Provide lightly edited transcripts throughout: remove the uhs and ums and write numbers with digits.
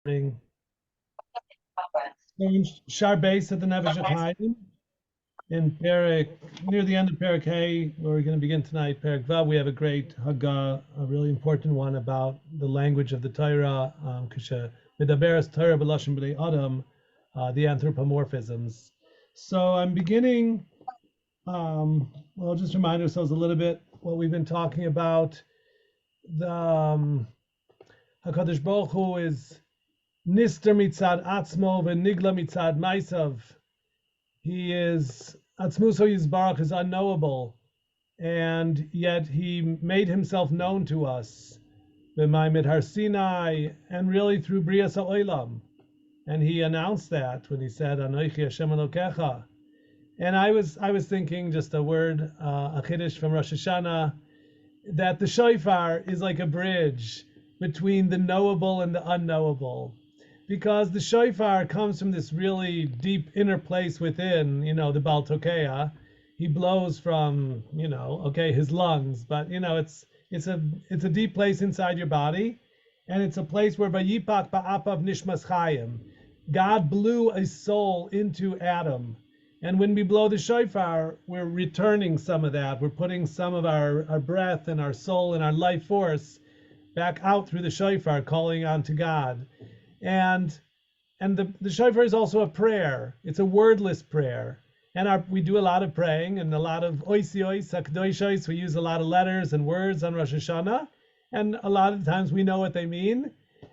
In Sha'ar base at the Nefesh HaHaim in Perek, near the end of Perek Hay, where we're going to begin tonight, Perek Vav, we have a great Haggah, a really important one about the language of the Torah, Medaberes Torah B'Lashon B'nei Adam, the anthropomorphisms. So I'm beginning, well, just remind ourselves a little bit what we've been talking about. The HaKadosh Baruch Hu is Nister mitzad atzmo v'nigla mitzad maisav. He is Atzmuso Yisbarach is unknowable, and yet he made himself known to us. B'maimid Har Sinai, and really through Brias HaOlam. And he announced that when he said, Anoichi Hashem Elokecha. And I was thinking, just a word, a chiddush from Rosh Hashanah, that the shofar is like a bridge between the knowable and the unknowable. Because the shofar comes from this really deep inner place within, the Baal Tokeah. He blows from, his lungs, but it's a deep place inside your body, and it's a place where Vayipak Ba'apav Nishmas Chayim, God blew a soul into Adam, and when we blow the shofar, we're returning some of that. We're putting some of our breath and our soul and our life force back out through the shofar, calling on to God. And the shofar is also a prayer. It's a wordless prayer. And we do a lot of praying and a lot of oisiois, hakdoishois. We use a lot of letters and words on Rosh Hashanah. And a lot of times we know what they mean.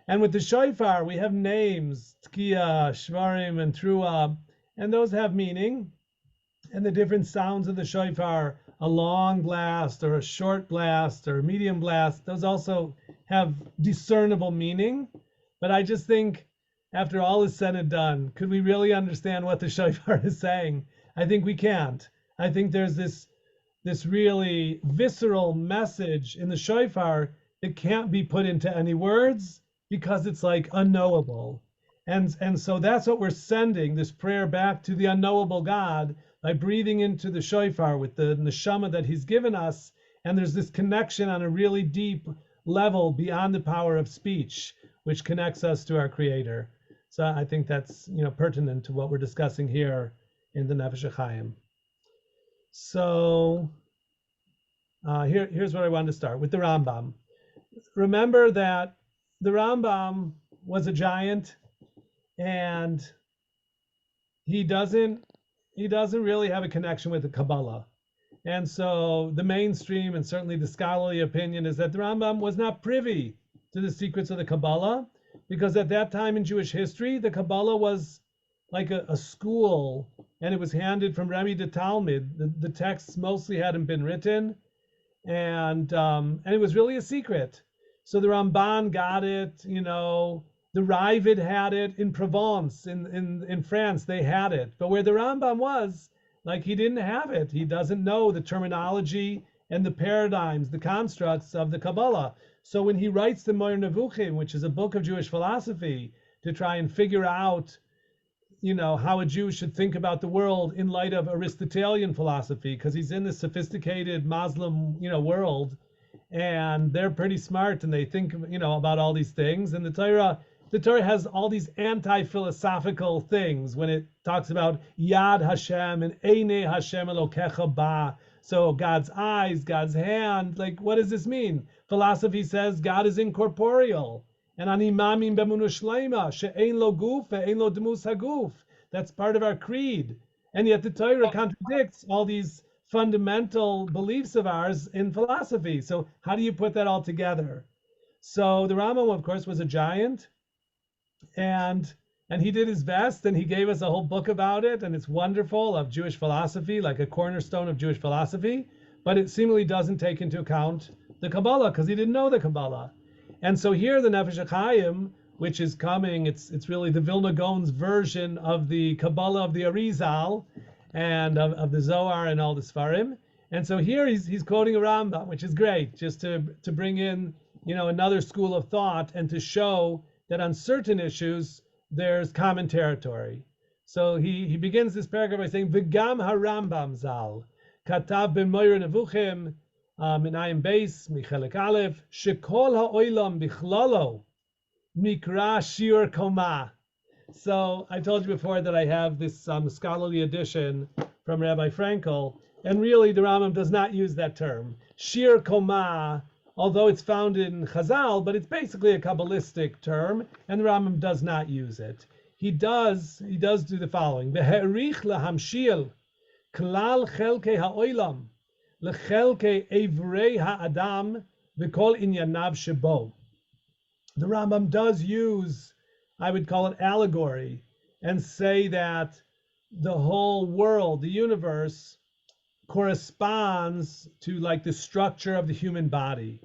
And with the shofar, we have names, Tkiya, Shvarim, and Trua, and those have meaning. And the different sounds of the shofar, a long blast or a short blast or a medium blast, those also have discernible meaning. But I just think, after all is said and done, could we really understand what the shofar is saying? I think we can't. I think there's this really visceral message in the shofar that can't be put into any words because it's like unknowable. And so that's what we're sending, this prayer back to the unknowable God by breathing into the shofar with the neshama that he's given us. And there's this connection on a really deep level beyond the power of speech, which connects us to our Creator. So I think that's pertinent to what we're discussing here in the Nefesh HaHaim. So here's where I wanted to start with the Rambam. Remember that the Rambam was a giant, and he doesn't really have a connection with the Kabbalah. And so the mainstream and certainly the scholarly opinion is that the Rambam was not privy to the secrets of the Kabbalah, because at that time in Jewish history, the Kabbalah was like a school, and it was handed from Rebbe to Talmud. The texts mostly hadn't been written, and it was really a secret. So the Ramban got it, the Ravid had it in Provence, in France, they had it. But where the Rambam was, he didn't have it. He doesn't know the terminology and the paradigms, the constructs of the Kabbalah. So when he writes the Moir Nevuchim, which is a book of Jewish philosophy, to try and figure out, how a Jew should think about the world in light of Aristotelian philosophy, because he's in this sophisticated Muslim, world, and they're pretty smart and they think, about all these things. And the Torah has all these anti-philosophical things when it talks about Yad Hashem and Einei Hashem Elokecha Ba. So God's eyes, God's hand, what does this mean? Philosophy says God is incorporeal. And ani mamim b'emuna shleima she'ein lo guf ve'ein lo demus haguf. That's part of our creed. And yet the Torah contradicts all these fundamental beliefs of ours in philosophy. So how do you put that all together? So the Rambam, of course, was a giant, and he did his best, and he gave us a whole book about it, and it's wonderful, of Jewish philosophy, like a cornerstone of Jewish philosophy, but it seemingly doesn't take into account the Kabbalah, because he didn't know the Kabbalah. And so here the Nefesh HaChaim, which is coming, it's really the Vilna Gaon's version of the Kabbalah of the Arizal and of the Zohar and all the Sfarim. And so here he's quoting a Rambam, which is great, just to bring in another school of thought and to show that on certain issues there's common territory. So he begins this paragraph by saying, V'gam HaRambam Zal katav b'Moir Nevuchim Minayim Beis Michelek Aleph Shekol HaOilam Bichlalo Mikra Shir Koma. So I told you before that I have this scholarly edition from Rabbi Frankel, and really the Rambam does not use that term. Shir Koma, although it's found in Chazal, but it's basically a Kabbalistic term, and the Rambam does not use it. He does do the following. Beherich lahamshil klal chelkei ha'olam lechelkei evrei ha'adam v'kol inyanav shebo. The Rambam does use, I would call it allegory, and say that the whole world, the universe, corresponds to like the structure of the human body.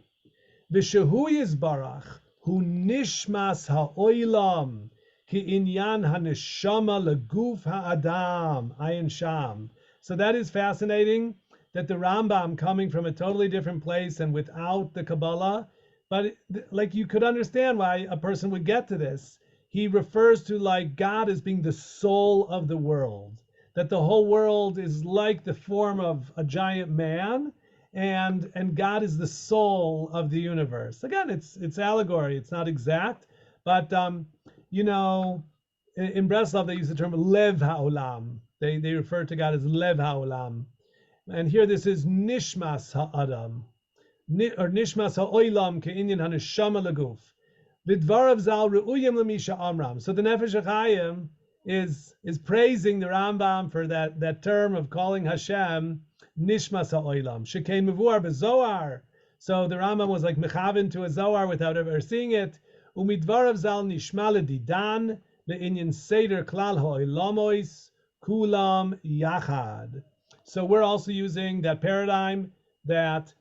V'shehu yizbarach hu nishmas ha'olam ki inyan ha'neshama leguf ha'adam ayin sham. So that is fascinating that the Rambam, coming from a totally different place and without the Kabbalah, but like you could understand why a person would get to this. He refers to like God as being the soul of the world, that the whole world is like the form of a giant man, and God is the soul of the universe. Again, it's allegory, it's not exact, but you know, in Breslov they use the term lev ha'olam. They refer to God as lev ha'olam, and here this is nishmas ha'adam, or nishmas ha'olam ke'inyan haneshama leguf. Vidvarav zal re'uyim lemisha amram. So the Nefesh HaHaim is praising the Rambam for that term of calling Hashem nishmas ha'olam. Shekein mevuar bezoar. So the Rambam was like mechaven to a Zohar without ever seeing it. Umidvarav zal nishma ledidan le'inyan seder klal ha'olamois kulam yachad. So we're also using that paradigm that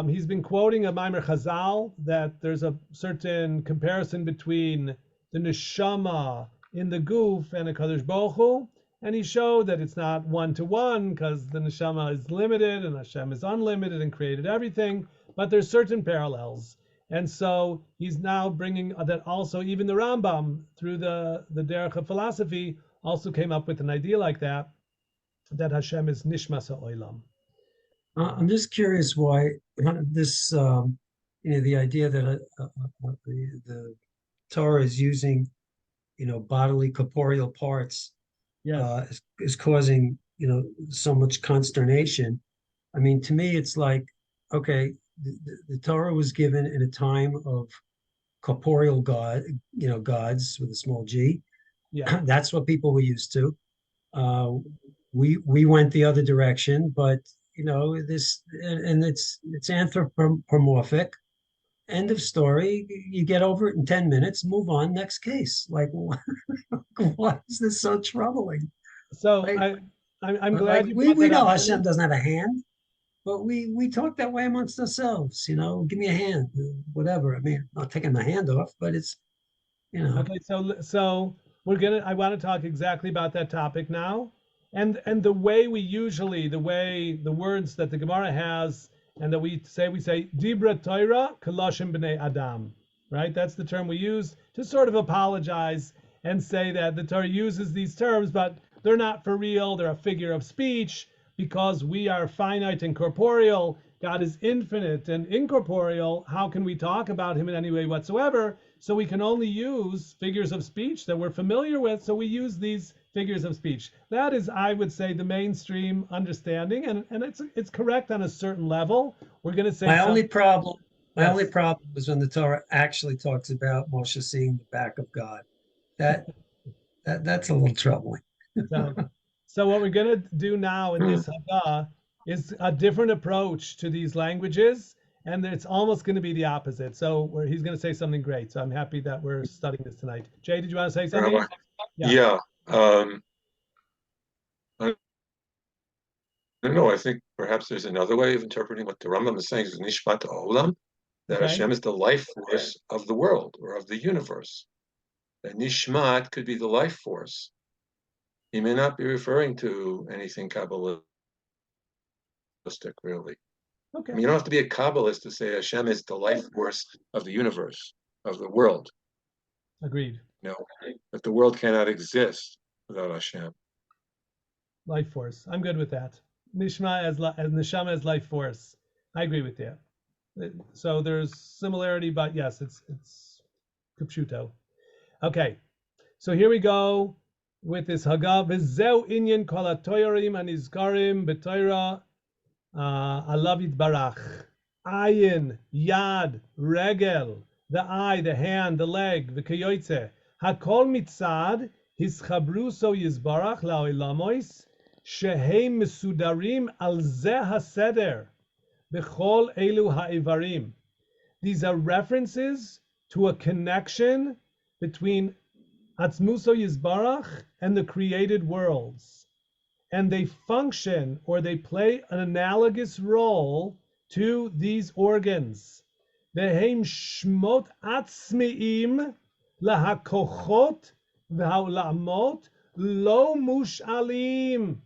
he's been quoting a Maimer Chazal, that there's a certain comparison between the neshama in the goof and a Kadosh Baruch Hu, and he showed that it's not one-to-one because the neshama is limited and Hashem is unlimited and created everything, but there's certain parallels. And so he's now bringing that also even the Rambam, through the derech of philosophy, also came up with an idea like that Hashem is nishmas ha'olam. I'm just curious why this, the idea that the Torah is using, bodily corporeal parts, yes, is causing, so much consternation. I mean, to me, it's like, okay, the Torah was given in a time of corporeal gods with a small g. Yeah. That's what people were used to. We went the other direction, but this, and it's anthropomorphic. End of story. You get over it in 10 minutes, move on, next case. Like, why is this so troubling? So Like, I'm glad you we brought that know up. Hashem doesn't have a hand, but we talk that way amongst ourselves. Give me a hand, whatever. I mean, I'm not taking my hand off, but it's Okay, so I want to talk exactly about that topic now, and the way the words that the Gemara has, and that we say Dibra Torah Kaloshim B'nei Adam, right? That's the term we use to sort of apologize and say that the Torah uses these terms, but they're not for real. They're a figure of speech because we are finite and corporeal. God is infinite and incorporeal. How can we talk about him in any way whatsoever? So we can only use figures of speech that we're familiar with. So we use these figures of speech. That is, I would say, the mainstream understanding, and it's correct on a certain level. We're going to say my only problem is when the Torah actually talks about Moshe seeing the back of God. That's a little troubling. So what we're going to do now in this Haggadah is a different approach to these languages, and it's almost going to be the opposite. So he's going to say something great. So I'm happy that we're studying this tonight. Jay, did you want to say something? Yeah. I don't know. I think perhaps there's another way of interpreting what the Rambam is saying, is Nishmat Olam, that Hashem is the life force of the world or of the universe. That Nishmat could be the life force. He may not be referring to anything Kabbalistic, really. Okay. I mean, you don't have to be a Kabbalist to say Hashem is the life force of the universe, of the world. Agreed. That the world cannot exist without Hashem. Life force. I'm good with that. Nishma as neshama as life force. I agree with you. So there's similarity, but yes, it's Kupshuto. Okay, so here we go with this Haggav. V'zeu inyan kol hatoyarim anizkarim b'Torah alav yitbarach. Ayin, yad, regel, the eye, the hand, the leg, the kayotze. Hakol mitzad hischabru so yizbarach la'olamois shehem mesudarim al zeh haseder b'chol elu ha'ivarim. These are references to a connection between Atzmuso Yizbarach and the created worlds. And they function, or they play an analogous role to these organs. Vehem shmot atzmiim lahakochot v'haolamot lo mushalim.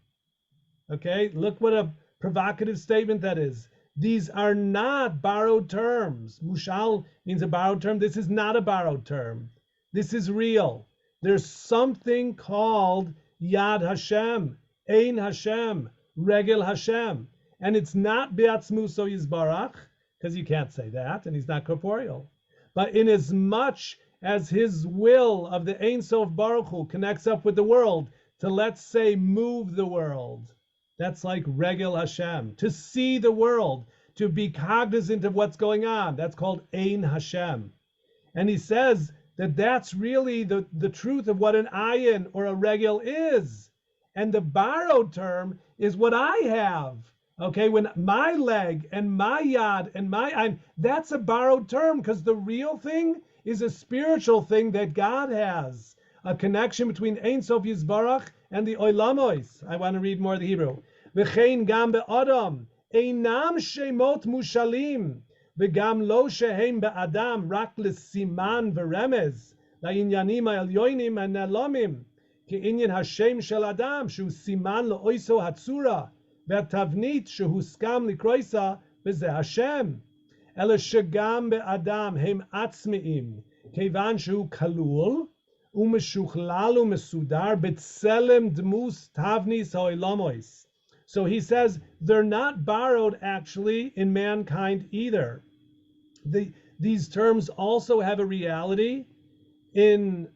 Okay, look what a provocative statement that is. These are not borrowed terms. Mushal means a borrowed term. This is not a borrowed term. This is real. There's something called Yad Hashem, Ein Hashem, Regel Hashem. And it's not Be'atzmuso Yizbarach, because you can't say that, and he's not corporeal. But in as much as his will of the Ein Sof Baruch Hu connects up with the world to, let's say, move the world, that's like Regel Hashem. To see the world, to be cognizant of what's going on, that's called Ein Hashem. And he says that that's really the truth of what an ayin or a regel is. And the borrowed term is what I have. Okay, when my leg and my yad and my ayin, that's a borrowed term, because the real thing is a spiritual thing that God has. A connection between Ein Sof Yizbarach and the Oilamos. I want to read more of the Hebrew. V'chein gam be'adam einam shemot mushalim v'gam lo shehem be'adam rak l'siman v'remez la'inyanim ha'elyonim ha'nelamim ke'inyan Hashem shel adam shu siman lo'oiso hatzura ve'tavnit shehu skam likroisa v'zeh Hashem ela shegam be'adam hem atzmiim kevan shehu kalul u'meshuchlal u'mesudar b'tselem dmus tavnis ha'olamois. So he says they're not borrowed actually in mankind either. These terms also have a reality on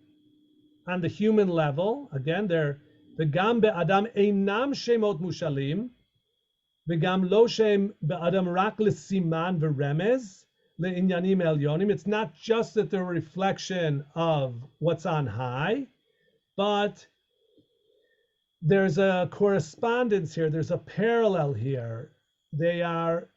the human level. Again, they're v'gam be'adam einam shemot mushalim, v'gam lo shem be'adam rak l'siman v'remez le'inyanim elyonim. It's not just that they're a reflection of what's on high, but there's a correspondence here, there's a parallel here. They are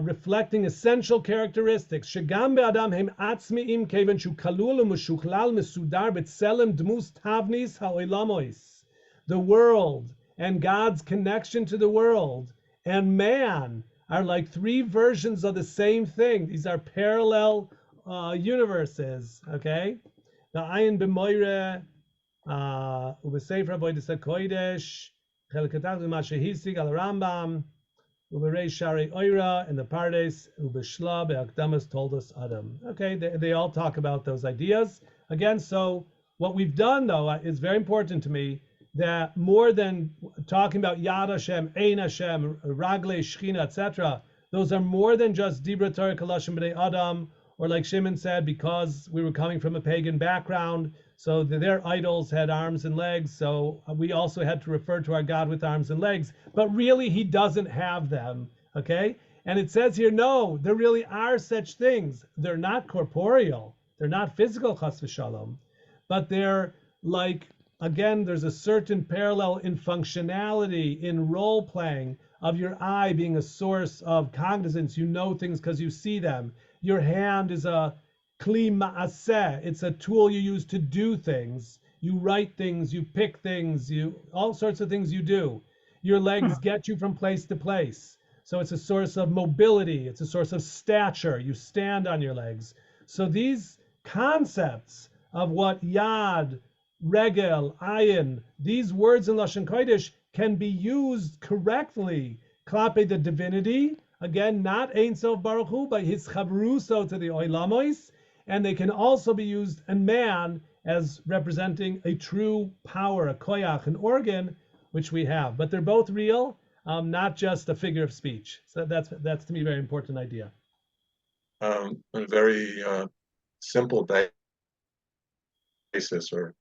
reflecting essential characteristics. Shegam be'adam hem atzmiim keven shu kalul u'meshuchlal mesudar b'tselem dmus tavnis ha'olamois. The world and God's connection to the world and man are like three versions of the same thing. These are parallel universes, okay? The ayin b'moire, Ubesefer Avodas HaKodesh, Chelekatach L'Mashehisig Al Rambam, Uberei Sha'ar Oira, and the Pardes, Ubeshla Be'akdamas told us Adam. Okay, they all talk about those ideas. Again, so what we've done, though, is very important to me, that more than talking about Yad Hashem, Ein Hashem, Ragle, Shechina, etc., those are more than just Dibra Torah Kalashim B'nei Adam, or like Shimon said, because we were coming from a pagan background, so their idols had arms and legs, so we also had to refer to our God with arms and legs, but really he doesn't have them, okay? And it says here, no, there really are such things. They're not corporeal, they're not physical, chas v'shalom, but they're like, again, there's a certain parallel in functionality, in role-playing, of your eye being a source of cognizance. You know things because you see them. Your hand is a kli ma'aseh. It's a tool you use to do things. You write things, you pick things, all sorts of things you do. Your legs get you from place to place. So it's a source of mobility. It's a source of stature. You stand on your legs. So these concepts of what yad, regel, ayin, these words in Lashon Kodesh can be used correctly. Klape the divinity, again, not Ein Sof Baruch Hu, but his chavruso to the oilamos, and they can also be used in man as representing a true power, a koyach, an organ, which we have. But they're both real, not just a figure of speech. So that's to me a very important idea. A very simple basis, or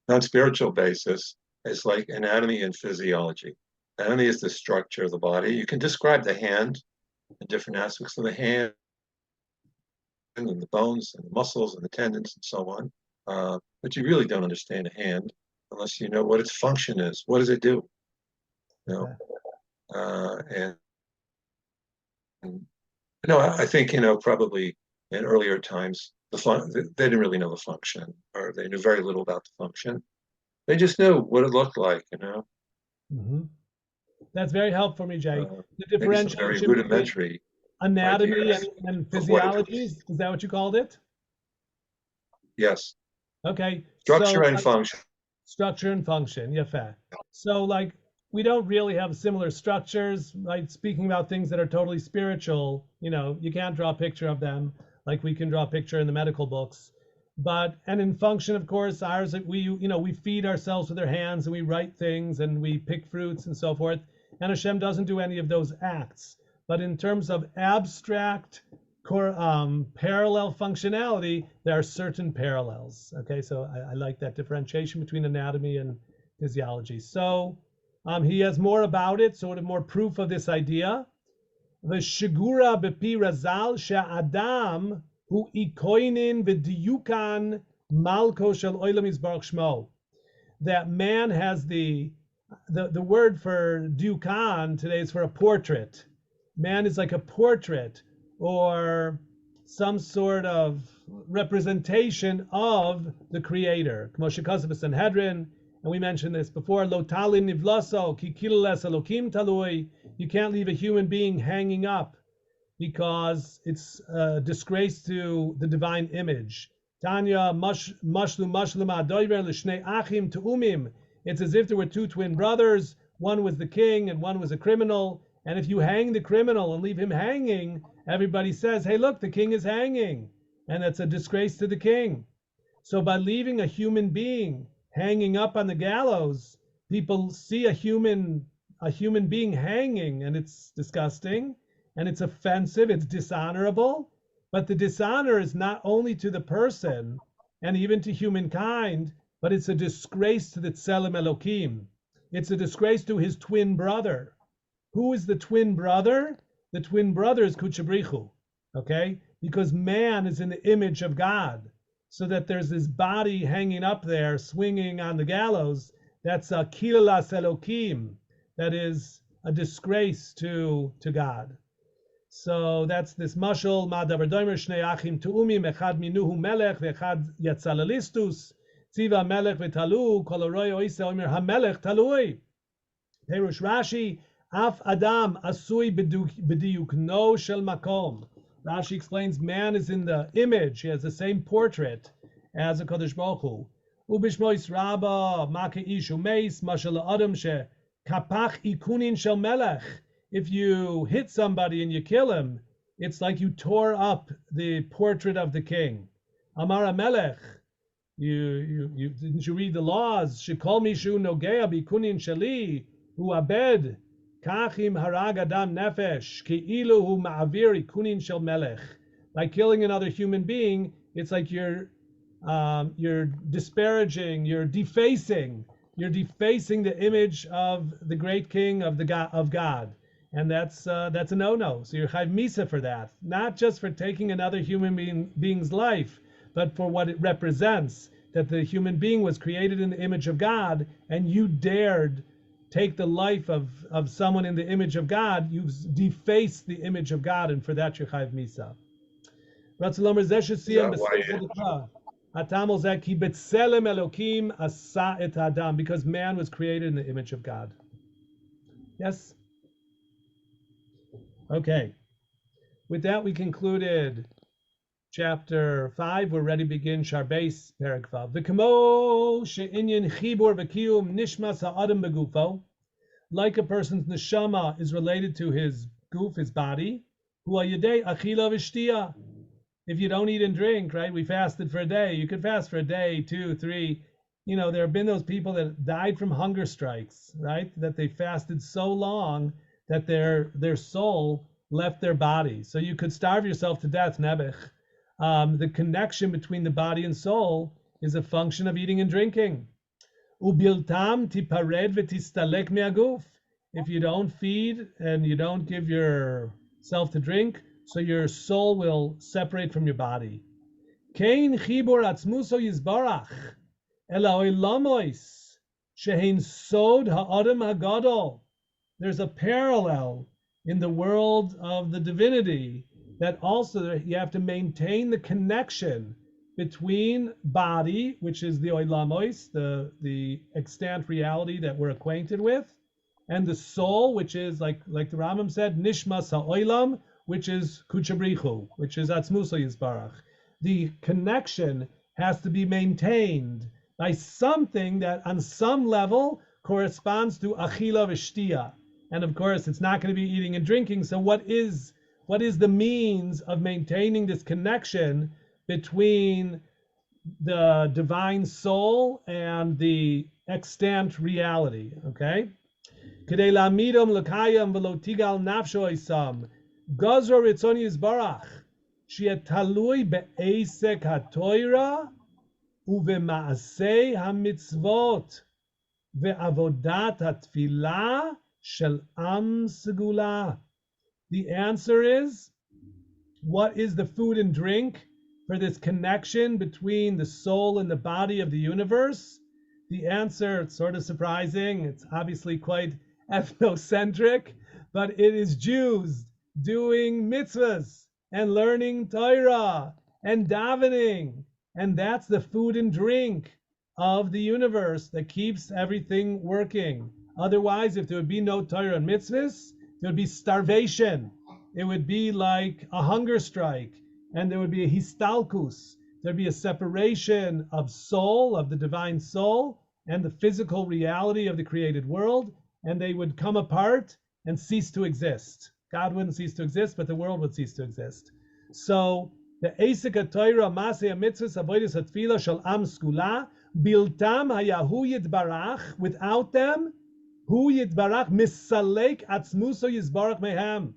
non-spiritual basis, is like anatomy and physiology. Anatomy is the structure of the body. You can describe the hand and different aspects of the hand and the bones and the muscles and the tendons and so on. But you really don't understand a hand unless you know what its function is. What does it do? You know, and I think probably in earlier times they didn't really know the function, or they knew very little about the function. They just knew what it looked like. Mm-hmm. That's very helpful for me, Jay. The maybe some very differentiation rudimentary anatomy and physiology, is that what you called it? Yes. Okay. Structure and function. Structure and function, yeah, fair. So like we don't really have similar structures, like speaking about things that are totally spiritual, you can't draw a picture of them like we can draw a picture in the medical books. And in function, of course, ours, we feed ourselves with our hands and we write things and we pick fruits and so forth. And Hashem doesn't do any of those acts. But in terms of abstract parallel functionality, there are certain parallels. Okay, so I like that differentiation between anatomy and physiology. So he has more about it, sort of more proof of this idea. V'shigura bepi razal she'adam hu ikoinin v'diyukan malko shel olam yisbarach shmo. That man has the word for diyukan today is for a portrait. Man is like a portrait or some sort of representation of the Creator. And we mentioned this before. Lo talim nivlaso ki kilules elokim talui. You can't leave a human being hanging up because it's a disgrace to the divine image. Tanya mashlu adoiver l'shnei achim tu'umim. It's as if there were two twin brothers. One was the king and one was a criminal. And if you hang the criminal and leave him hanging, everybody says, hey, look, the king is hanging. And that's a disgrace to the king. So by leaving a human being hanging up on the gallows, people see a human being hanging, and it's disgusting, and it's offensive, it's dishonorable. But the dishonor is not only to the person and even to humankind, but it's a disgrace to the Tselem Elokim. It's a disgrace to his twin brother. Who is the twin brother? The twin brother is Kutchabrichu, okay? Because man is in the image of God. So that there's this body hanging up there, swinging on the gallows. That's a kilalas Elokim. That is a disgrace to God. So that's this mashal, ma davar doimer shnei achim tu'umim, echad minuhu melech, ve'echad yatzalalistus, tziva melech v'talu, kol aroi oise omer ha-melech talui. Perush Rashi, af adam asui b'diyukno shel makom. Rashi explains man is in the image, he has the same portrait as a Kodesh Baruch Hu. Ubishmois rabba, make ish umeis, mashal adam she, kapach ikunin shel melech. If you hit somebody and you kill him, it's like you tore up the portrait of the king. Amar Melech, didn't you read the laws? Shekol mishu nogea bikunin sheli hu abed kachim harag adam nefesh keilu hu ma'avir ikunin shel melech. By killing another human being, it's like you're disparaging, you're defacing the image of the great king of God. And that's a no-no. So you're chayv misa for that, not just for taking another human being's life, but for what it represents, that the human being was created in the image of God, and you dared take the life of someone in the image of God. You've defaced the image of God, and for that you're chayv misa. Because man was created in the image of God. Yes? Okay, with that we concluded chapter 5. We're ready to begin Sha'ar Beis, Perek Vav. V'kamo she'inyan chibur v'kiyum nishmas ha'adam begufo, like a person's neshama is related to his goof, his body, hu ha'yedei achila v'shtia. If you don't eat and drink, right, we fasted for a day. You could fast for a day, 2, 3. There have been those people that died from hunger strikes, right, that they fasted so long that their soul left their body. So you could starve yourself to death, Nebuch. The connection between the body and soul is a function of eating and drinking. Ubiltam tipared v'tistalek me'aguf. If you don't feed and you don't give yourself to drink, so your soul will separate from your body. Kein chibur atzmuso yizbarach ela oilamois shehin sod ha'adam hagadol. There's a parallel in the world of the divinity that also you have to maintain the connection between body, which is the oilamos, the extant reality that we're acquainted with, and the soul, which is like the Rambam said, nishmas ha'olam, which is kuchabrichu, which is atzmuso yizbarach. The connection has to be maintained by something that on some level corresponds to achila v'shtia. And of course, it's not going to be eating and drinking. So what is the means of maintaining this connection between the divine soul and the extant reality? Okay. Kedei lamidom l'kayam v'lo tigal nafsho isam gazro ritzon yizbarach sheyeh talui be'esek ha'toira uve'ma'asei ha'mitzvot ve'avodat ha'tfilah shel am segula. The answer is, what is the food and drink for this connection between the soul and the body of the universe? The answer, it's sort of surprising, it's obviously quite ethnocentric, but it is Jews doing mitzvahs and learning Torah and davening. And that's the food and drink of the universe that keeps everything working. Otherwise, if there would be no Torah and mitzvahs, there would be starvation. It would be like a hunger strike, and there would be a histalkus. There'd be a separation of soul, of the divine soul, and the physical reality of the created world, and they would come apart and cease to exist. God wouldn't cease to exist, but the world would cease to exist. So the Esek Torah, Masei Mitzvahs, Avodas Hatfilah Shel Am Skula, Biltam Hayahu Yitbarach. Without them, Hu Yitbarach Misalek Atzmuso Yizbarach Mehem.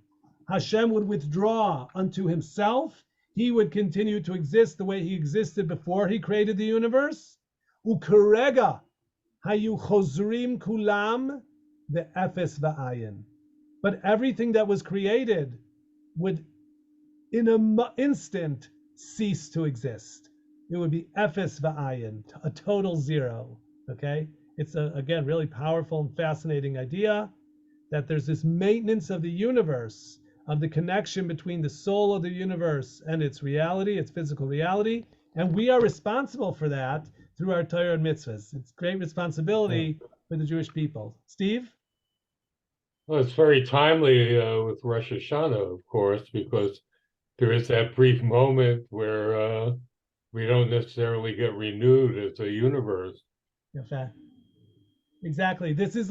Hashem would withdraw unto himself. He would continue to exist the way he existed before he created the universe. Ukerega Hayu Chozrim Kulam the Efes Va'ayin. But everything that was created would in an instant cease to exist. It would be Efes Va'ayin, a total zero. Okay? It's again really powerful and fascinating idea that there's this maintenance of the universe, of the connection between the soul of the universe and its reality, its physical reality, and we are responsible for that through our Torah and mitzvahs. It's great responsibility for the Jewish people. Steve? Well, it's very timely with Rosh Hashanah, of course, because there is that brief moment where we don't necessarily get renewed as a universe. Okay. Exactly. This is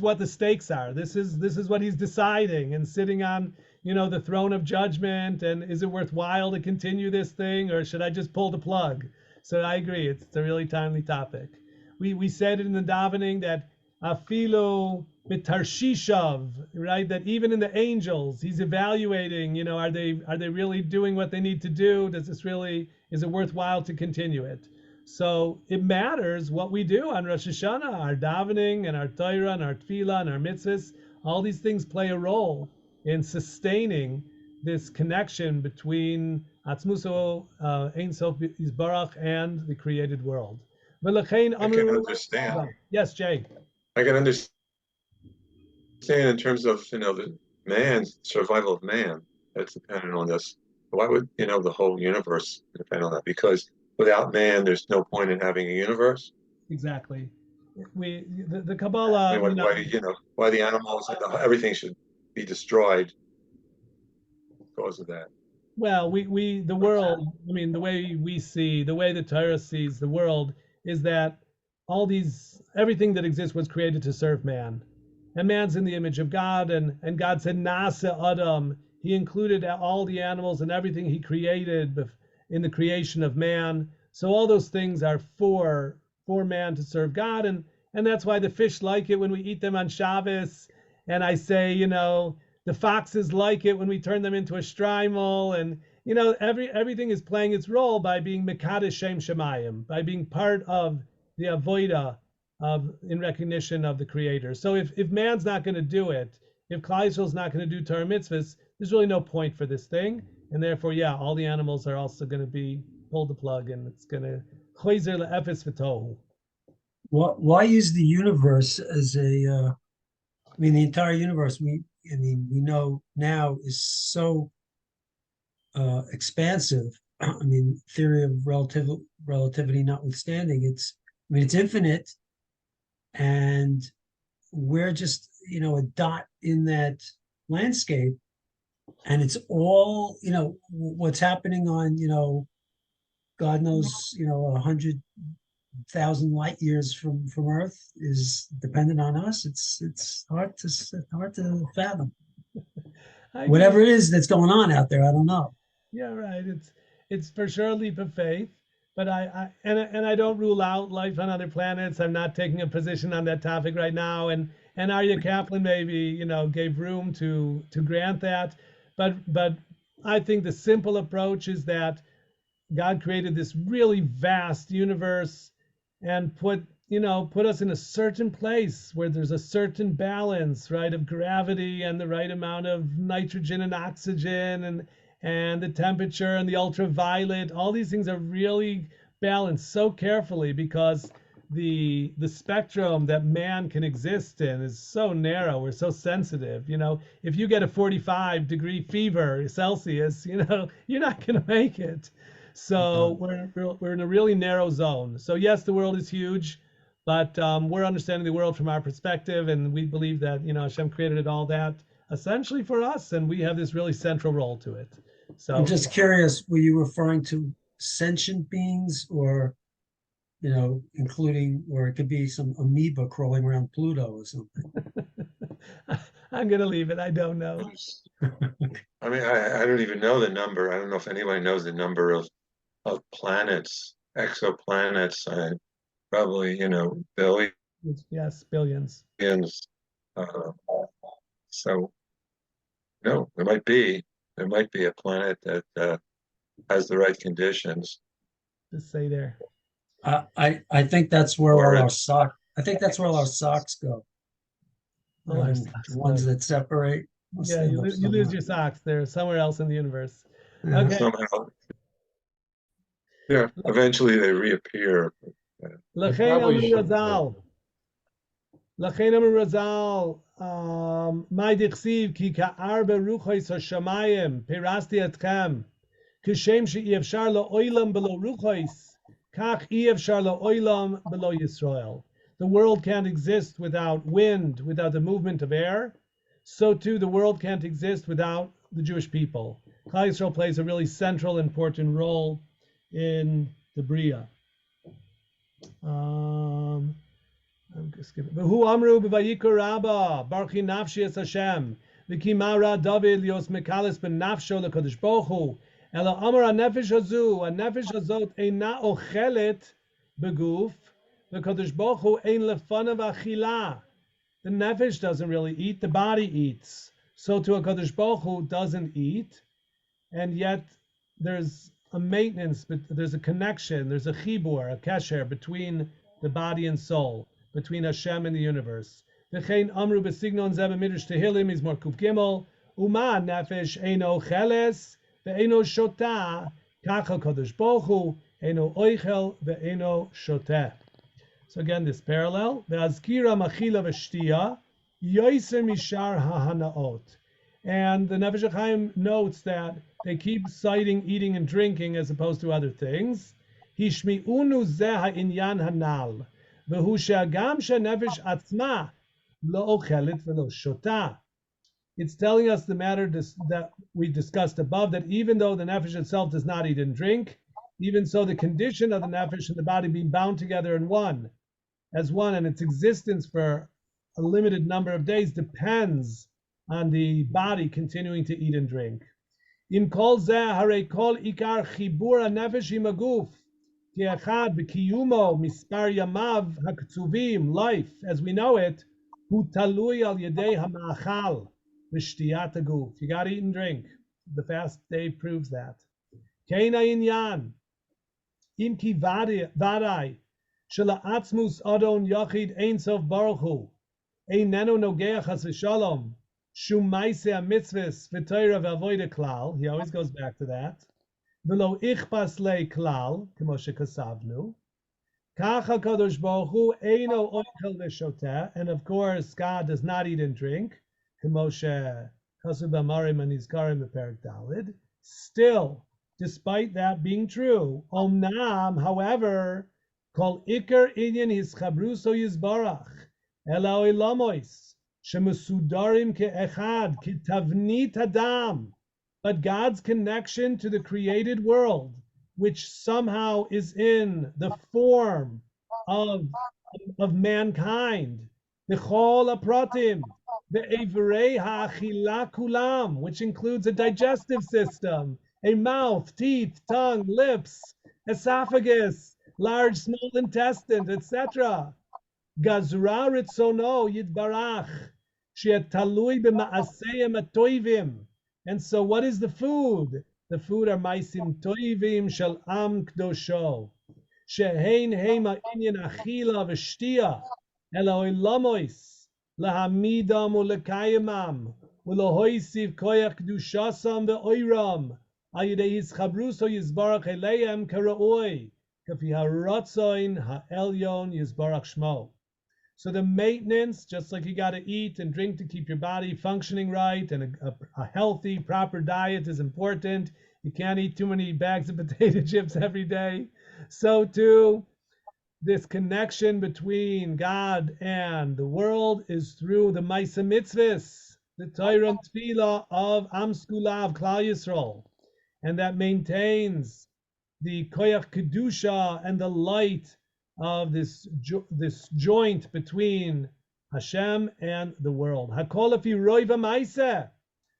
what the stakes are. This is what he's deciding and sitting on, the throne of judgment. And is it worthwhile to continue this thing, or should I just pull the plug? So I agree. It's a really timely topic. We said it in the davening that afilu b'tarshishav, right? That even in the angels, he's evaluating. Are they really doing what they need to do? Is it worthwhile to continue it? So it matters what we do on Rosh Hashanah, our davening and our Torah and our tefillah and our mitzvahs. All these things play a role in sustaining this connection between Atzmuso Ein Sof Yizbarach and the created world. I can understand. Yes, Jay. I can understand in terms of the man's survival of man that's dependent on this. Why would the whole universe depend on that? Because without man, there's no point in having a universe. Exactly. The Kabbalah. Why the animals and everything should be destroyed because of that. Well, the world. I mean, the way we see, the way the Torah sees the world is that everything that exists was created to serve man, and man's in the image of God, and God said Nase Adam. He included all the animals and everything he created in the creation of man. So all those things are for man to serve God, and that's why the fish like it when we eat them on Shabbos. And I say, the foxes like it when we turn them into a shtreimel, everything is playing its role by being Mekadesh Shem Shemayim, by being part of the avodah in recognition of the Creator. So if man's not going to do it, if Klal Yisrael's not going to do Torah mitzvahs, there's really no point for this thing, and therefore, yeah, all the animals are also going to be pull the plug, and it's going to chayzer le'efes v'tohu. Why use the universe as a? I mean, the entire universe. We know now is so expansive. I mean, theory of relativity notwithstanding, it's infinite, and we're just a dot in that landscape, and it's all what's happening on God knows 100,000 light years from Earth is dependent on us. It's hard to fathom. Whatever it is that's going on out there, I don't know. Yeah, right. It's for sure a leap of faith, but I don't rule out life on other planets. I'm not taking a position on that topic right now, and Arya Kaplan maybe gave room to grant that, but I think the simple approach is that God created this really vast universe and put us in a certain place where there's a certain balance, right, of gravity and the right amount of nitrogen and oxygen and the temperature and the ultraviolet. All these things are really balanced so carefully because the spectrum that man can exist in is so narrow. We're so sensitive. If you get a 45-degree fever Celsius, you're not going to make it. So we're in a really narrow zone. So yes, the world is huge, but we're understanding the world from our perspective, and we believe that Hashem created all that essentially for us, and we have this really central role to it. So I'm just curious, were you referring to sentient beings, or including, or it could be some amoeba crawling around Pluto or something? I'm gonna leave it. I don't know. I mean, I don't even know the number. I don't know if anybody knows the number of planets, exoplanets. Probably billions. Yes, billions. So no, there might be a planet that has the right conditions. Just say there. I think that's where all our socks. I think that's where all our socks go. The ones that separate. Yeah, you lose your socks. They're somewhere else in the universe. Yeah. Okay. Somehow. Yeah, eventually they reappear. L'chein Amru Razal, my dichsiv ki ka'arba ruchos hashamayim pirasti etchem kishem she'efshar la'olam below ruchos kach efshar la'olam below Yisrael. The world can't exist without wind, without the movement of air. So too, the world can't exist without the Jewish people. Klal Yisrael plays a really central, important role in the Bria. I'm just skipping. V'hu amru b'vayikra rabba barchi nafshi es Hashem v'kimara David lios mekalis ben nafsho l'kadosh baruch hu ela amar ha-nefesh hazot eina ochelet beguf l'kadosh baruch hu ein lefanav achila. The nefesh doesn't really eat, the body eats. So to a Kadosh Baruch Hu doesn't eat, and yet there's a maintenance, but there's a connection, there's a chibur, a kesher between the body and soul, between Hashem and the universe. V'chein amru b'signon zeh b'midrash Tehillim mizmor kuf gimel uma nefesh eino cheles ve'eino shotah kacha Kadosh Baruch Hu eino oichel ve'eino shoteh. So again, this parallel. Ve'azkira machila v'shtiya yoiser mishar hahanaot. And the Nefesh HaHaim notes that they keep citing eating and drinking as opposed to other things. Hishmi'unu zeh ha'inyan hanal. V'hu she'agam she'nefesh atzma lo ochelet v'lo shota. It's telling us the matter that we discussed above, that even though the nefesh itself does not eat and drink, even so the condition of the nefesh and the body being bound together in one, as one, and its existence for a limited number of days depends on the body continuing to eat and drink. Im kol zeh harei kol ikar chibur hanefesh im haguf ki echad b'kiyumo mispar yamav haktzuvim, life as we know it, hu talui al yedei hama'achal v'shtiyat haguf. You got to eat and drink. The fast day proves that. Kein inyan. Im ki vadai. Shela atzmus adon yachid ein sof baruch hu. Einenu nogeach has v'shalom. Shum maise mitzvahs v'toira v'avoida klal. He always goes back to that. V'lo ichpas le klal, k'mo shekasavnu. Kach HaKadosh Baruch Hu eino oichel v'shoteh. And of course, God does not eat and drink. K'mo shekasu b'amarim anizkarim b'perek dalid. Still, despite that being true, omnam, however, kol ikar inyan hischabruso yizbarach, ela oilamois, shemesudarim ke'echad, kitavnit adam. But God's connection to the created world, which somehow is in the form of mankind, b'chol apratim, be'evrei ha'achila kulam, which includes a digestive system, a mouth, teeth, tongue, lips, esophagus, large, small intestine, etc. Gazra ritzono yitbarach, she'talui b'ma'aseyim atoivim. And so what is the food? The food are maisim toivim shel am kdosho. Shehein heima inyan achila v'shtia, ela oilamois, lahamidam ulekayimam, ulohoisiv koyach kdushasam ve'oiram, ayidei yischabruso yizbarach eleim karaoi, kafi haratzoin ha'elyon yizbarach shmo. So the maintenance, just like you got to eat and drink to keep your body functioning right, and a healthy, proper diet is important. You can't eat too many bags of potato chips every day. So too, this connection between God and the world is through the Maisa Mitzvahs, the Torah and Tefillah of Am Skula of Klal Yisrael, and that maintains the Koyach Kedusha and the light of this joint between Hashem and the world. Hakol afi roi v'maiseh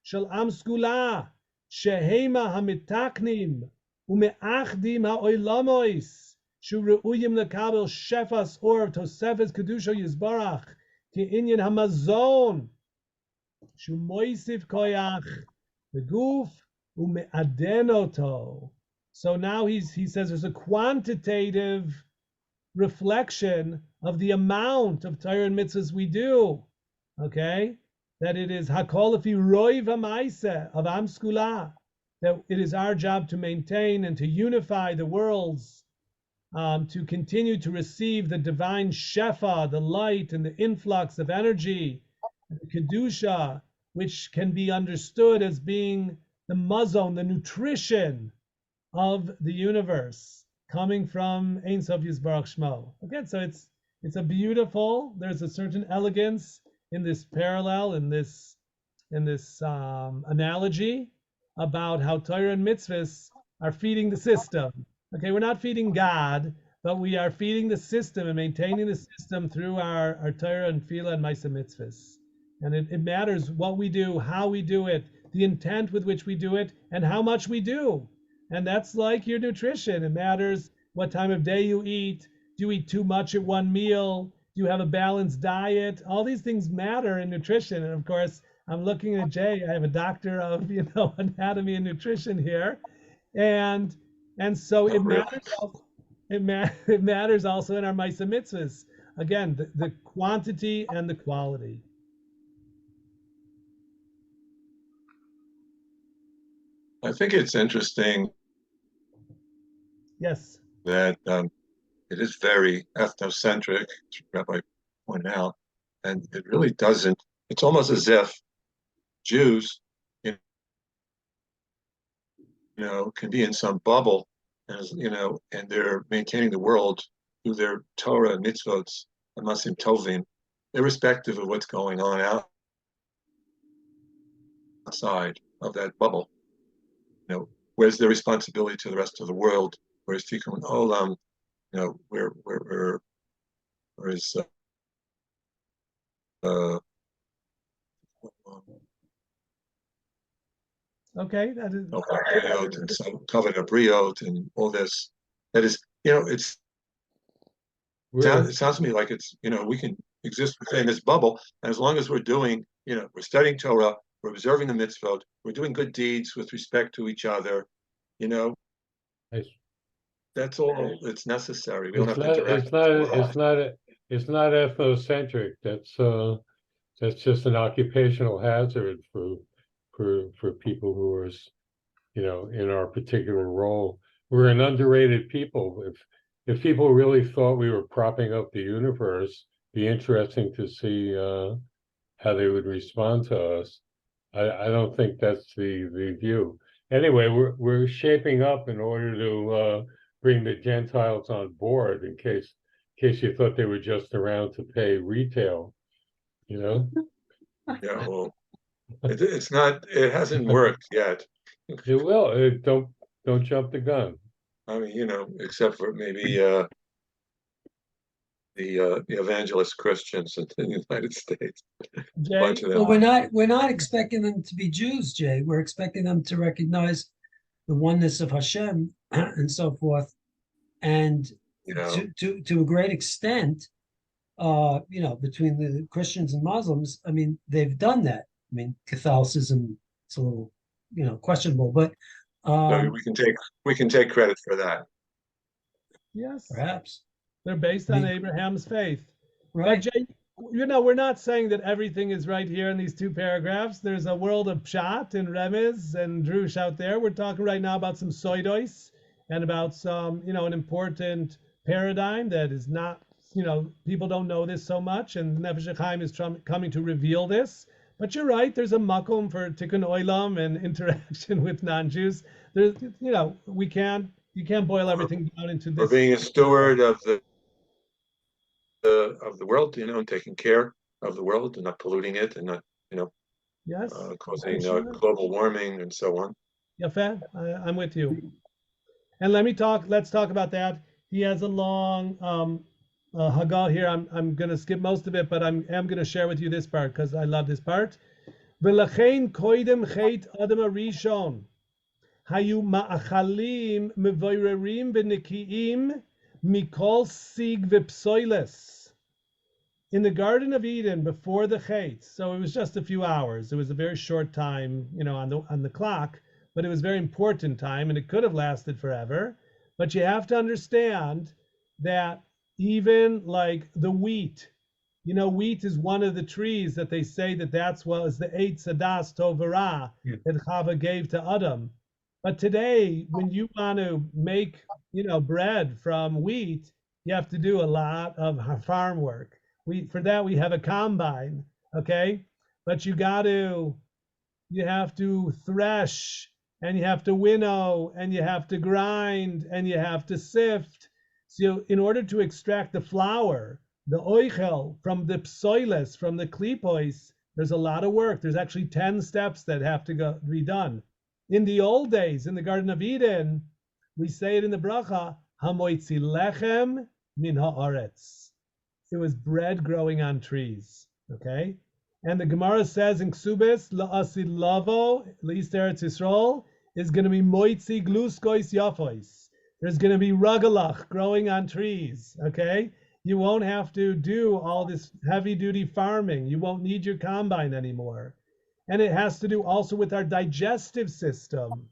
shel am skula shehema hamitaknim umeachdim ha'oilamois shu re'uyim lekabel shefas or tosefes kedusha yizbarach ki inyan hamazon shu moisif koyach beguf ume'adenoto. So now he says there's a quantitative reflection of the amount of Torah and mitzvahs we do, okay? That it is hakol afi roi v'maiseh of am skula, that it is our job to maintain and to unify the worlds, to continue to receive the divine shefa, the light and the influx of energy, the kedusha, which can be understood as being the mazon, the nutrition of the universe, coming from Ein Sof Yisbarach Shmo. Again, so it's a beautiful. There's a certain elegance in this parallel, in this analogy about how Torah and mitzvahs are feeding the system. Okay, we're not feeding God, but we are feeding the system and maintaining the system through our Torah and Tefillah and Maisa Mitzvahs. And it matters what we do, how we do it, the intent with which we do it, and how much we do. And that's like your nutrition. It matters what time of day you eat. Do you eat too much at one meal? Do you have a balanced diet? All these things matter in nutrition. And of course, I'm looking at Jay. I have a doctor of anatomy and nutrition here, and so it matters. It matters also in our Maisa Mitzvahs. Again, the quantity and the quality. I think it's interesting. Yes. That it is very ethnocentric, as Rabbi pointed out, and it really doesn't. It's almost as if Jews, can be in some bubble, and they're maintaining the world through their Torah and mitzvot, and masim tovim, irrespective of what's going on outside of that bubble. Where's their responsibility to the rest of the world? Where's Tikkun Olam? Where's okay, that is and so covenant briot and all this. That is, it sounds to me like it's, we can exist within this bubble, and as long as we're doing, we're studying Torah, we're observing the mitzvot, we're doing good deeds with respect to each other, I, That's all. It's necessary. We don't it's have to not, direct it's the not, Torah. it's not ethnocentric. That's just an occupational hazard for people who are, in our particular role. We're an underrated people. If people really thought we were propping up the universe, be interesting to see how they would respond to us. I don't think that's the view. Anyway, we're shaping up in order to bring the Gentiles on board in case you thought they were just around to pay retail, you know? Yeah, well, it's not. It hasn't worked yet. It will. Don't jump the gun. I mean, except for maybe the evangelist Christians in the United States. Jay, Bunch of them. Well, we're not expecting them to be Jews, Jay. We're expecting them to recognize the oneness of Hashem and so forth. And to a great extent, between the Christians and Muslims, I mean, they've done that. I mean, Catholicism, it's a little, questionable, but So we can take credit for that. yes, perhaps. they're based on Abraham's faith. Right. But Jay, we're not saying that everything is right here in these two paragraphs. There's a world of pshat and remez and drush out there. We're talking right now about some soidos and about some, an important paradigm that is not, people don't know this so much, and Nefesh HaHaim is coming to reveal this. But you're right, there's a makom for tikkun olam and interaction with non-Jews. There's, you can't boil everything down into this. For being a steward of the world, and taking care of the world and not polluting it and not, yes, causing global warming and so on. Yafeh, I'm with you. And let's talk about that. He has a long Hagah here. I'm going to skip most of it, but I'm going to share with you this part because I love this part. V'lachein koidem chet adam arishon hayu ma'achalim mevoirerim v'nekiim mikol sig v'psoiles. In the Garden of Eden, before the chet, so it was just a few hours. It was a very short time, on the clock, but it was very important time, and it could have lasted forever. But you have to understand that even like the wheat, wheat is one of the trees that they say that's what was the Eitz Hadas Tov V'Ra that Chava gave to Adam. But today, when you want to make, bread from wheat, you have to do a lot of farm work. For that we have a combine, okay? But you have to thresh, and you have to winnow, and you have to grind, and you have to sift. So in order to extract the flour, the oichel, from the psoiles, from the klipois, there's a lot of work. There's actually 10 steps that have to be done. In the old days, in the Garden of Eden, we say it in the bracha, hamoitzi lechem min haaretz. It was bread growing on trees, okay? And the Gemara says in Ksubis, la'asid lavo, least Eretz Yisrael, is going to be moitzi gluskois yafois. There's going to be rugalach growing on trees, okay? You won't have to do all this heavy-duty farming. You won't need your combine anymore. And it has to do also with our digestive system.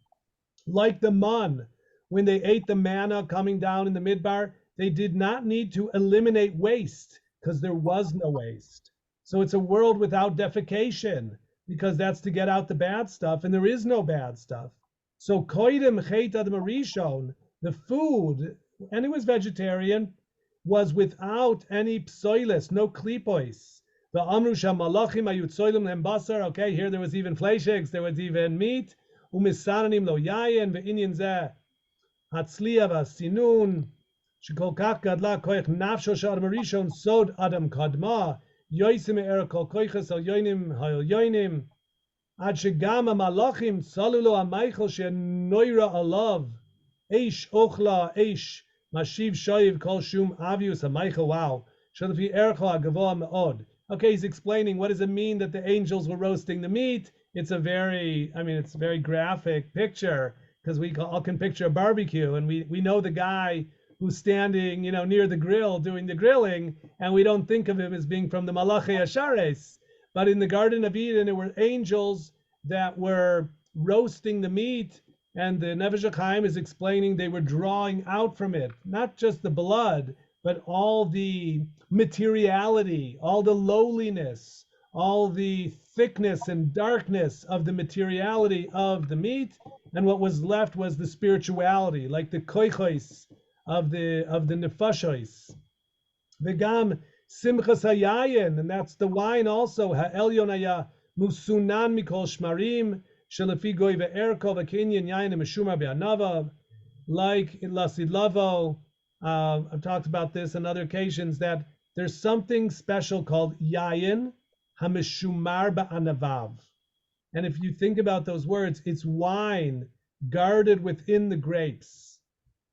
Like the mun, when they ate the manna coming down in the midbar, they did not need to eliminate waste because there was no waste. So it's a world without defecation because that's to get out the bad stuff, and there is no bad stuff. So koidem chet adam arishon, the food, and it was vegetarian, was without any psoiles, no klipois. The amru malachim ayutzoilim basar. Okay, here there was even fleishigs, there was even meat. Umisananim lo yayin ve'inyan zeh hatzliya v'sinun shekol kach gadla koich nafsho sh'adam arishon sod adam kadma yoisim e'er kol koiches al yoinim ha'el yoinim ad shegam malachim salu lo ha'meichel she'noira alav eish ochla eish mashiv shayiv kol shum avius ha'meichel. Wow. Shalafi ercha gavoa me'od. Okay, he's explaining what does it mean that the angels were roasting the meat. It's a very graphic picture because we all can picture a barbecue, and we know the guy who's standing, near the grill doing the grilling, and we don't think of him as being from the Malachei Ashares. But in the Garden of Eden, there were angels that were roasting the meat, And the Nefesh HaHaim is explaining they were drawing out from it, not just the blood, but all the materiality, all the lowliness, all the thickness and darkness of the materiality of the meat, and what was left was the spirituality, like the koichos of the nefashos. V'gam simchas hayayin, and that's the wine also. Ha'elyon haya musunan mikol shmarim shelefi goy ve'erko v'kinyan yayin meshumar be'anavav, like in Lasidlavo. I've talked about this on other occasions, that there's something special called yayin hameshumar ba'anavav. And if you think about those words, it's wine guarded within the grapes.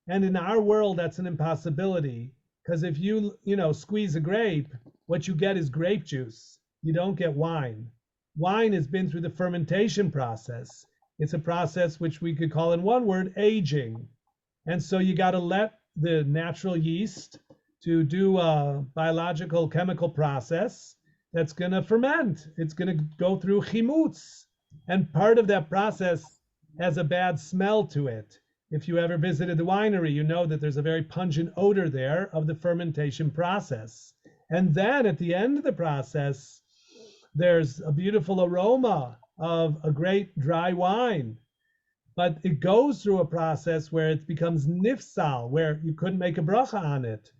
And in our world, that's an impossibility, because if you squeeze a grape, what you get is grape juice. You don't get wine. Wine has been through the fermentation process. It's a process which we could call in one word aging. And so you got to let the natural yeast to do a biological chemical process that's going to ferment. It's going to go through chimutz. And part of that process has a bad smell to it. If you ever visited the winery, you know that there's a very pungent odor there of the fermentation process. And then at the end of the process, there's a beautiful aroma of a great dry wine. But it goes through a process where it becomes nifsal, where you couldn't make a bracha on it.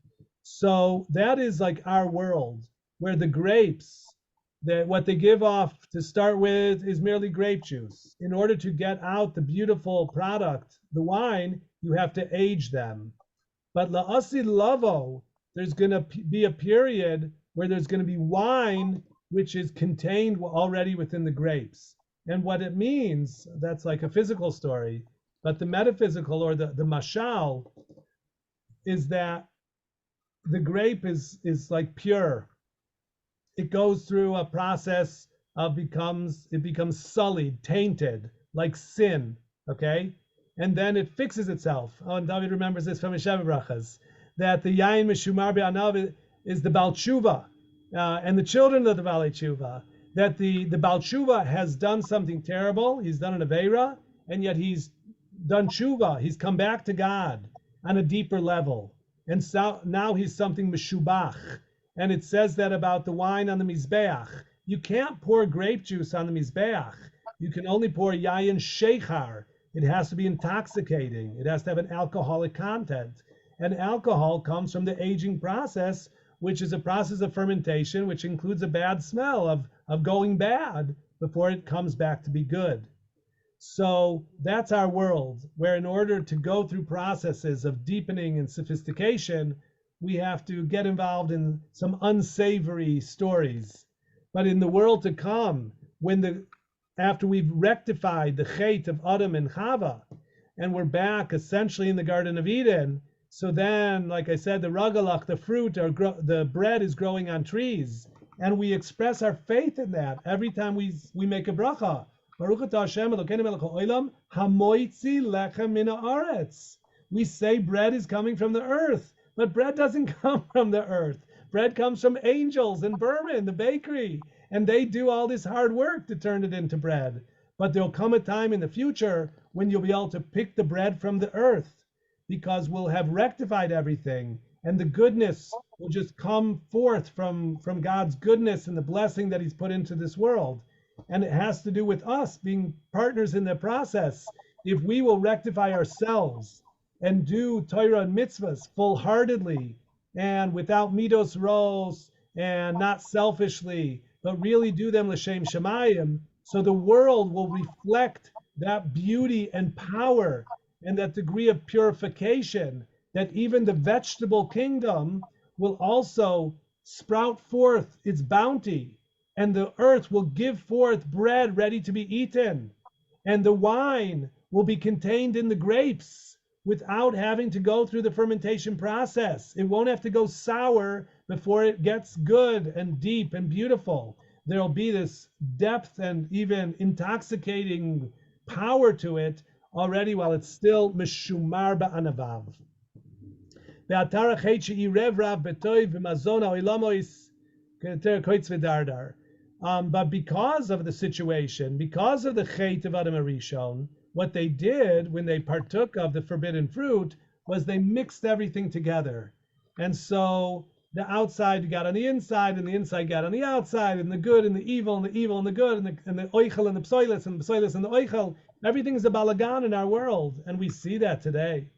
So that is like our world, where the grapes, what they give off to start with is merely grape juice. In order to get out the beautiful product, the wine, you have to age them. But la'asid lavo, there's going to be a period where there's going to be wine which is contained already within the grapes. And what it means, that's like a physical story, but the metaphysical, or the mashal, is that the grape is like pure. It goes through a process of it becomes sullied, tainted, like sin, okay? And then it fixes itself. Oh, and David remembers this from Sheva Brachas, that the yayin meshumar be'anav is the Baal Tshuva, and the children of the Baal Tshuva, that the Baal Tshuva has done something terrible, he's done an Aveira, and yet he's done Tshuva, he's come back to God on a deeper level. And so now he's something meshubach. And it says that about the wine on the Mizbeach. You can't pour grape juice on the Mizbeach. You can only pour yayin shechar. It has to be intoxicating. It has to have an alcoholic content. And alcohol comes from the aging process, which is a process of fermentation, which includes a bad smell of going bad before it comes back to be good. So that's our world, where in order to go through processes of deepening and sophistication, we have to get involved in some unsavory stories. But in the world to come, after we've rectified the chait of Adam and Chava, and we're back essentially in the Garden of Eden, so then, like I said, the ragalach, the fruit, the bread is growing on trees, and we express our faith in that every time we make a bracha. Baruch atah Hashem Elokeinu melech ha'olam hamoitzi lechem min haaretz. We say bread is coming from the earth, but bread doesn't come from the earth. Bread comes from angels in Berman, the bakery, and they do all this hard work to turn it into bread. But there'll come a time in the future when you'll be able to pick the bread from the earth, because we'll have rectified everything, and the goodness will just come forth from God's goodness and the blessing that he's put into this world. And it has to do with us being partners in the process. If we will rectify ourselves and do Torah and mitzvahs full-heartedly and without midos ros and not selfishly, but really do them l'shem shamayim, so the world will reflect that beauty and power and that degree of purification, that even the vegetable kingdom will also sprout forth its bounty, and the earth will give forth bread ready to be eaten, and the wine will be contained in the grapes without having to go through the fermentation process. It won't have to go sour before it gets good and deep and beautiful. There'll be this depth and even intoxicating power to it already while it's still meshumar ba'anavav. But because of the situation, because of the chait of Adam Arishon, what they did when they partook of the forbidden fruit was they mixed everything together. And so the outside got on the inside, and the inside got on the outside, and the good and the evil, and the evil and the good, and the oichel and the psoilis, and the psoilis and the oichel. Everything's a balagan in our world, and we see that today.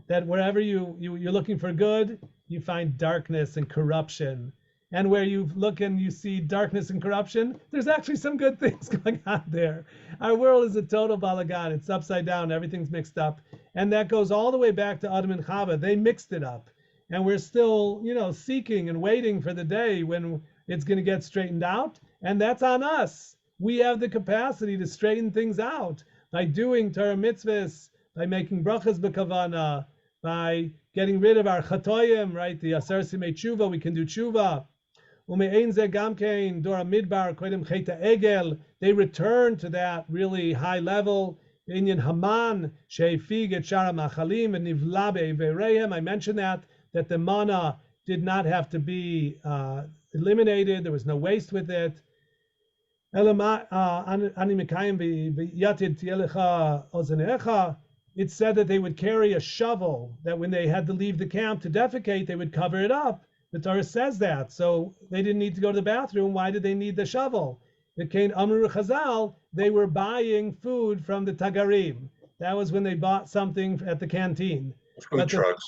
That wherever you're looking for good, you find darkness and corruption. And where you look and you see darkness and corruption, there's actually some good things going on there. Our world is a total balagan. It's upside down. Everything's mixed up. And that goes all the way back to Adam and Chava. They mixed it up. And we're still, seeking and waiting for the day when it's going to get straightened out. And that's on us. We have the capacity to straighten things out by doing Torah mitzvahs, by making brachas b'kavana, by getting rid of our chatoyim, right? The aser simei tshuva, we can do tshuva. Ume'ein ze gamkein dora midbar kodim cheta egel. They return to that really high level. Inyan Haman sheifig et shara machalim and nivla be'evereihem. I mentioned that the manna did not have to be eliminated. There was no waste with it. It said that they would carry a shovel, that when they had to leave the camp to defecate, they would cover it up. The Torah says that. So they didn't need to go to the bathroom. Why did they need the shovel? It came Amru Chazal, they were buying food from the Tagarim. That was when they bought something at the canteen. Food trucks.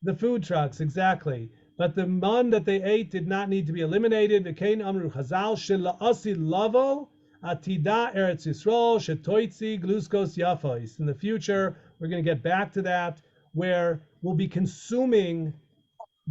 The food trucks, exactly. But the man that they ate did not need to be eliminated. It came Amru Chazal, Shila'asi Lavo, Atida Eretz Yisrael, Shetoitzi Gluskos Yafois. In the future, we're going to get back to that, where we'll be consuming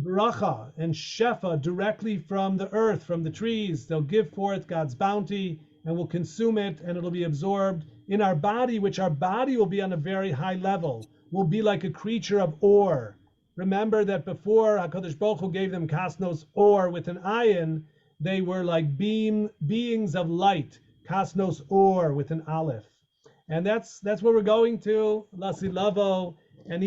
bracha and shefa directly from the earth, from the trees. They'll give forth God's bounty, and we'll consume it, and it'll be absorbed in our body, which our body will be on a very high level. We'll be like a creature of ore. Remember that before HaKadosh Baruch Hu gave them kasnos or with an ayin, they were like beings of light, kasnos or with an aleph. And that's where we're going to, Lasi Lavo, and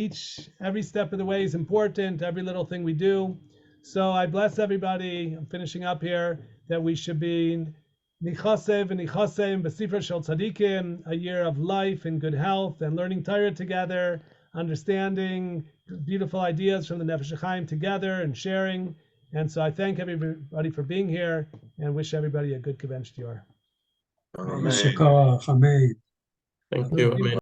every step of the way is important, every little thing we do. So I bless everybody, I'm finishing up here, that we should be nichasev and nichasem b'sifra shel tzadikim, a year of life and good health, and learning Torah together, understanding beautiful ideas from the Nefesh HaHaim together and sharing. And so I thank everybody for being here and wish everybody a good Kavod Sh'yor. Sha'ar, HaHaim. Thank you. Amen.